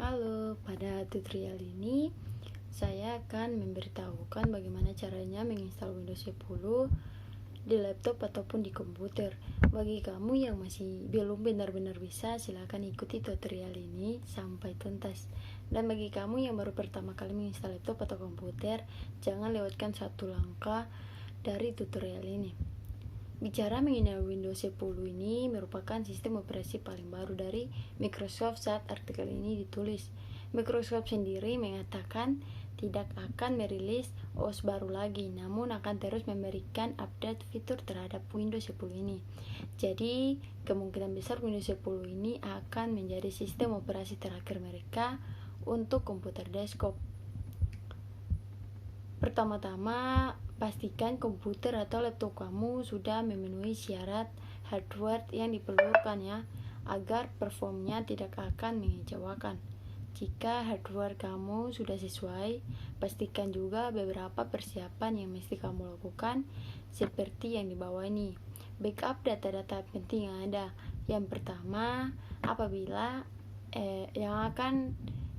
Halo, pada tutorial ini saya akan memberitahukan bagaimana caranya menginstal Windows 10 di laptop ataupun di komputer. Bagi kamu yang masih belum benar-benar bisa, silakan ikuti tutorial ini sampai tuntas. Dan bagi kamu yang baru pertama kali menginstal laptop atau komputer, jangan lewatkan satu langkah dari tutorial ini. Bicara mengenai Windows 10 ini merupakan sistem operasi paling baru dari Microsoft saat artikel ini ditulis. Microsoft sendiri mengatakan tidak akan merilis OS baru lagi, namun akan terus memberikan update fitur terhadap Windows 10 ini. Jadi, kemungkinan besar Windows 10 ini akan menjadi sistem operasi terakhir mereka untuk komputer desktop. Pertama-tama, pastikan komputer atau laptop kamu sudah memenuhi syarat hardware yang diperlukan ya, agar performnya tidak akan mengecewakan. Jika hardware kamu sudah sesuai, pastikan juga beberapa persiapan yang mesti kamu lakukan seperti yang di bawah ini. Backup data-data penting yang ada. Yang pertama, apabila yang akan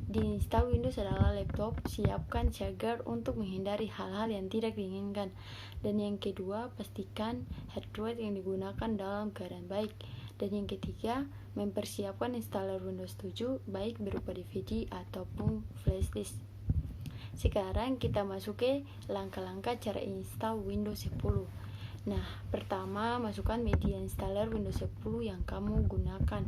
diinstal Windows adalah laptop, siapkan charger untuk menghindari hal-hal yang tidak diinginkan. Dan yang kedua, pastikan hardware yang digunakan dalam keadaan baik. Dan yang ketiga, mempersiapkan installer Windows 7 baik berupa DVD ataupun flash disk. Sekarang kita masuk ke langkah-langkah cara install Windows 10. Nah, pertama masukkan media installer Windows 10 yang kamu gunakan,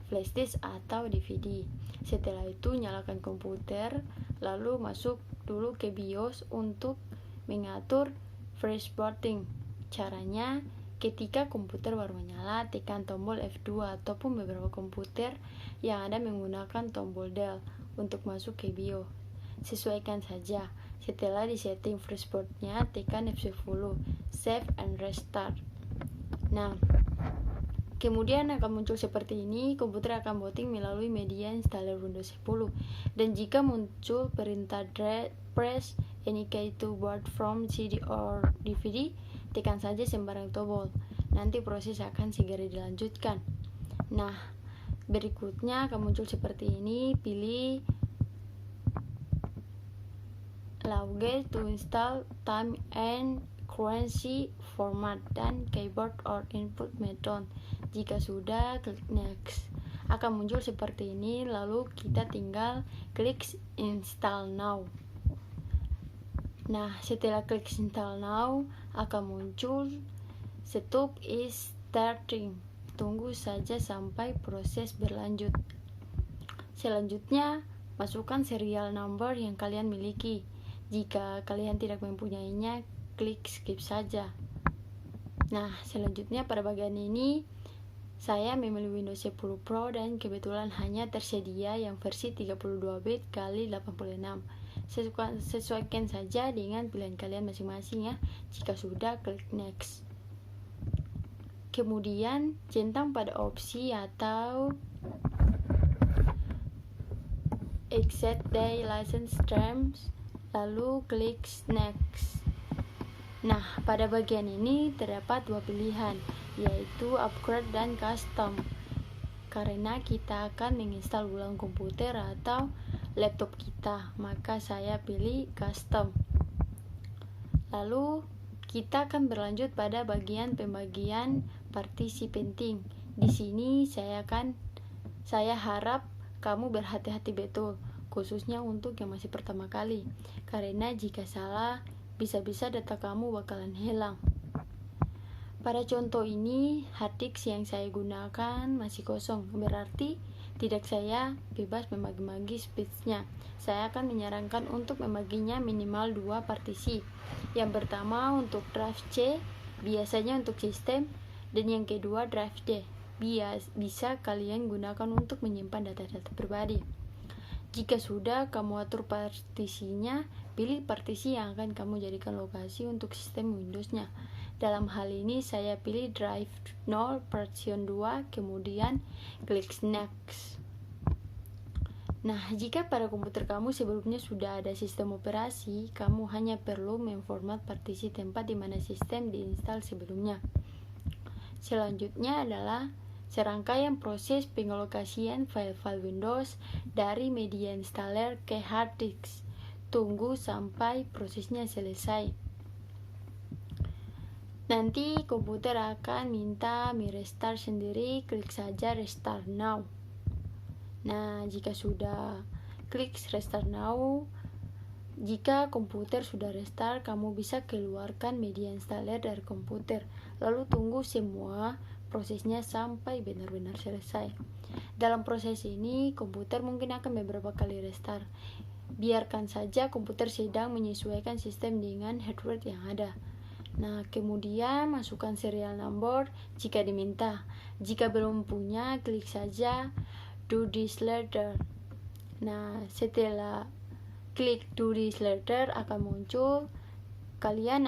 flash disk atau DVD. Setelah itu nyalakan komputer, lalu masuk dulu ke BIOS untuk mengatur fresh booting. Caranya, ketika komputer baru menyala, tekan tombol F2 ataupun beberapa komputer yang ada menggunakan tombol Del untuk masuk ke BIOS. Sesuaikan saja. Setelah disetting freshboardnya, tekan F10, save and restart. Nah, kemudian akan muncul seperti ini. Komputer akan booting melalui media installer Windows 10. Dan jika muncul perintah press any key to boot from CD or DVD, tekan saja sembarang tombol. Nanti proses akan segera dilanjutkan. Nah, berikutnya akan muncul seperti ini. Pilih language to install, time and currency format, dan keyboard or input method. Jika sudah, klik next. Akan muncul seperti ini, lalu kita tinggal klik install now. Nah, setelah klik install now, akan muncul setup is starting. Tunggu saja sampai proses berlanjut. Selanjutnya, masukkan serial number yang kalian miliki. Jika kalian tidak mempunyainya, klik skip saja. Nah, selanjutnya pada bagian ini saya memilih Windows 10 Pro dan kebetulan hanya tersedia yang versi 32 bit x 86. Sesuaikan saja dengan pilihan kalian masing-masing ya. Jika sudah, klik next. Kemudian centang pada opsi atau accept the license terms, lalu klik next. Nah, pada bagian ini terdapat dua pilihan, yaitu upgrade dan custom. Karena kita akan menginstal ulang komputer atau laptop kita, maka saya pilih custom. Lalu kita akan berlanjut pada bagian pembagian partisi penting. Di sini saya harap kamu berhati-hati betul, khususnya untuk yang masih pertama kali, karena jika salah, bisa-bisa data kamu bakalan hilang. Pada contoh ini, hard disk yang saya gunakan masih kosong, berarti tidak saya bebas membagi-bagi space-nya. Saya akan menyarankan untuk membaginya minimal 2 partisi. Yang pertama untuk drive C, biasanya untuk sistem, dan yang kedua drive D, bisa kalian gunakan untuk menyimpan data-data pribadi. Jika sudah kamu atur partisinya, pilih partisi yang akan kamu jadikan lokasi untuk sistem Windows-nya. Dalam hal ini saya pilih drive 0 version 2, kemudian klik next. Nah, jika pada komputer kamu sebelumnya sudah ada sistem operasi, kamu hanya perlu memformat partisi tempat di mana sistem diinstal sebelumnya. Selanjutnya adalah serangkaian proses pengalokasian file-file Windows dari media installer ke hard disk. Tunggu sampai prosesnya selesai. Nanti komputer akan minta merestart sendiri, klik saja restart now. Nah, jika sudah klik restart now, jika komputer sudah restart, kamu bisa keluarkan media installer dari komputer, lalu tunggu semua prosesnya sampai benar-benar selesai. Dalam proses ini, komputer mungkin akan beberapa kali restart. Biarkan saja komputer sedang menyesuaikan sistem dengan hardware yang ada. Nah, kemudian masukkan serial number jika diminta. Jika belum punya, klik saja do this later. Nah, setelah klik do this later akan muncul, kalian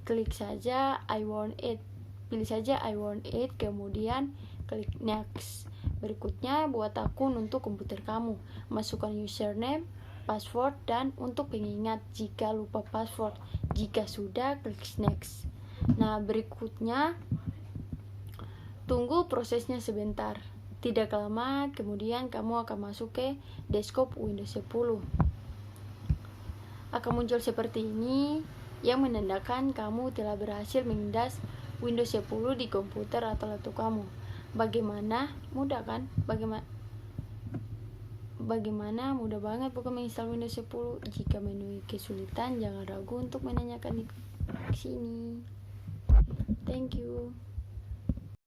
klik saja I want it. Pilih saja I want it, kemudian klik next. Berikutnya, buat akun untuk komputer kamu. Masukkan username, password, dan untuk pengingat jika lupa password. Jika sudah, klik next. Nah, berikutnya tunggu prosesnya sebentar. Tidak lama, kemudian kamu akan masuk ke desktop Windows 10. Akan muncul seperti ini yang menandakan kamu telah berhasil mengindas Windows 10 di komputer atau laptop kamu. Bagaimana? Mudah kan? Bagaimana mudah banget bukan menginstal Windows 10. Jika menemui kesulitan, jangan ragu untuk menanyakan di sini. Thank you.